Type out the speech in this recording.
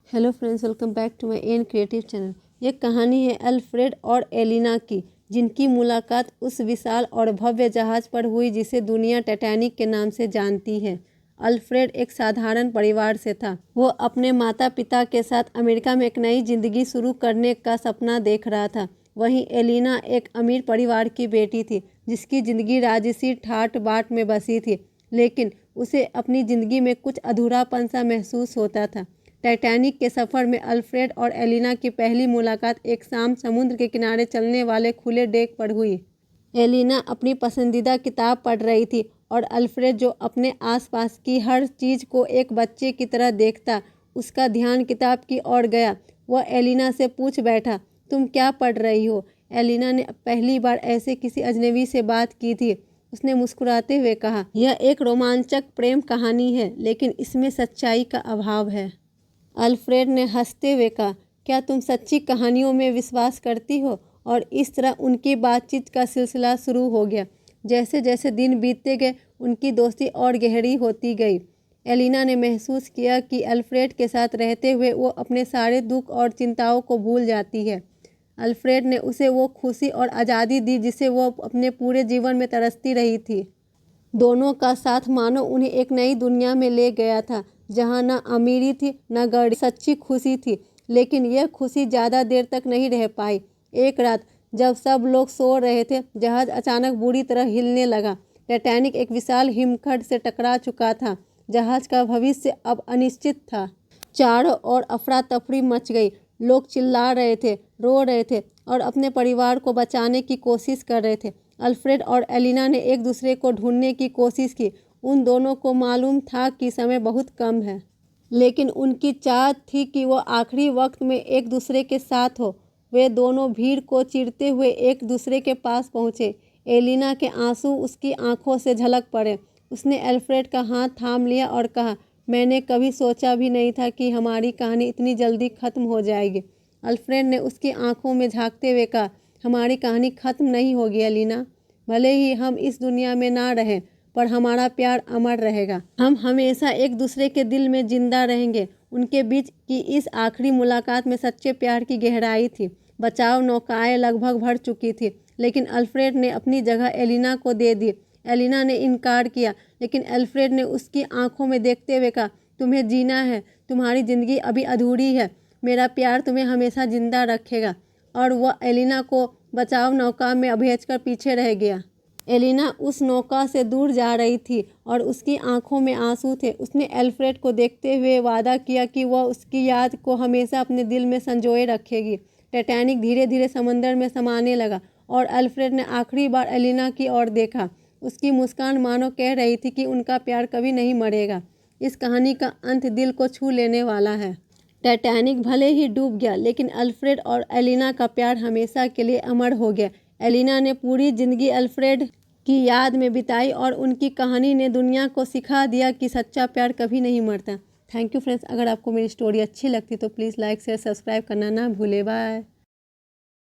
Hello friends, welcome back to my an creative channel. ये कहानी है अल्फ्रेड और एलिना की, जिनकी मुलाकात उस विशाल और भव्य जहाज़ पर हुई जिसे दुनिया टाइटैनिक के नाम से जानती है। अल्फ्रेड एक साधारण परिवार से था। वो अपने माता पिता के साथ अमेरिका में एक नई जिंदगी शुरू करने का सपना देख रहा था। वहीं एलिना एक अमीर परिवार की बेटी थी, जिसकी ज़िंदगी राजसी ठाट बाट में बसी थी, लेकिन उसे अपनी ज़िंदगी में कुछ अधूरापन सा महसूस होता था। टाइटैनिक के सफ़र में अल्फ्रेड और एलिना की पहली मुलाकात एक शाम समुद्र के किनारे चलने वाले खुले डेक पर हुई। एलिना अपनी पसंदीदा किताब पढ़ रही थी और अल्फ्रेड, जो अपने आसपास की हर चीज़ को एक बच्चे की तरह देखता, उसका ध्यान किताब की ओर गया। वह एलिना से पूछ बैठा, तुम क्या पढ़ रही हो? एलिना ने पहली बार ऐसे किसी अजनबी से बात की थी। उसने मुस्कुराते हुए कहा, यह एक रोमांचक प्रेम कहानी है, लेकिन इसमें सच्चाई का अभाव है। अल्फ्रेड ने हंसते हुए कहा, क्या तुम सच्ची कहानियों में विश्वास करती हो? और इस तरह उनकी बातचीत का सिलसिला शुरू हो गया। जैसे जैसे दिन बीतते गए, उनकी दोस्ती और गहरी होती गई। एलिना ने महसूस किया कि अल्फ्रेड के साथ रहते हुए वो अपने सारे दुख और चिंताओं को भूल जाती है। अल्फ्रेड ने उसे वो खुशी और आज़ादी दी जिसे वो अपने पूरे जीवन में तरसती रही थी। दोनों का साथ मानो उन्हें एक नई दुनिया में ले गया था, जहाँ न अमीरी थी न गरीबी, सच्ची खुशी थी। लेकिन यह खुशी ज़्यादा देर तक नहीं रह पाई। एक रात जब सब लोग सो रहे थे, जहाज़ अचानक बुरी तरह हिलने लगा। टाइटैनिक एक विशाल हिमखंड से टकरा चुका था। जहाज़ का भविष्य अब अनिश्चित था। चारों ओर अफरा तफरी मच गई। लोग चिल्ला रहे थे, रो रहे थे और अपने परिवार को बचाने की कोशिश कर रहे थे। अल्फ्रेड और एलिना ने एक दूसरे को ढूंढने की कोशिश की। उन दोनों को मालूम था कि समय बहुत कम है, लेकिन उनकी चाह थी कि वो आखिरी वक्त में एक दूसरे के साथ हो। वे दोनों भीड़ को चीरते हुए एक दूसरे के पास पहुँचे। एलिना के आंसू उसकी आंखों से झलक पड़े। उसने अल्फ्रेड का हाथ थाम लिया और कहा, मैंने कभी सोचा भी नहीं था कि हमारी कहानी इतनी जल्दी ख़त्म हो जाएगी। अल्फ्रेड ने उसकी आंखों में झांकते हुए कहा, हमारी कहानी ख़त्म नहीं होगी एलिना। भले ही हम इस दुनिया में ना रहें, पर हमारा प्यार अमर रहेगा। हम हमेशा एक दूसरे के दिल में जिंदा रहेंगे। उनके बीच की इस आखिरी मुलाकात में सच्चे प्यार की गहराई थी। बचाव नौकाएं लगभग भर चुकी थी, लेकिन अल्फ्रेड ने अपनी जगह एलिना को दे दी। एलिना ने इनकार किया, लेकिन अल्फ्रेड ने उसकी आंखों में देखते हुए कहा, तुम्हें जीना है, तुम्हारी ज़िंदगी अभी अधूरी है, मेरा प्यार तुम्हें हमेशा जिंदा रखेगा। और वह एलिना को बचाव नौका में भेजकर पीछे रह गया। एलिना उस नौका से दूर जा रही थी और उसकी आंखों में आंसू थे। उसने अल्फ्रेड को देखते हुए वादा किया कि वह उसकी याद को हमेशा अपने दिल में संजोए रखेगी। टाइटैनिक धीरे धीरे समंदर में समाने लगा और अल्फ्रेड ने आखिरी बार एलिना की ओर देखा। उसकी मुस्कान मानो कह रही थी कि उनका प्यार कभी नहीं मरेगा। इस कहानी का अंत दिल को छू लेने वाला है। टाइटैनिक भले ही डूब गया, लेकिन अल्फ्रेड और एलिना का प्यार हमेशा के लिए अमर हो गया। एलिना ने पूरी जिंदगी अल्फ्रेड की याद में बिताई और उनकी कहानी ने दुनिया को सिखा दिया कि सच्चा प्यार कभी नहीं मरता। Thank you friends. अगर आपको मेरी स्टोरी अच्छी लगती तो प्लीज़ लाइक शेयर सब्सक्राइब करना ना भूले। बाय।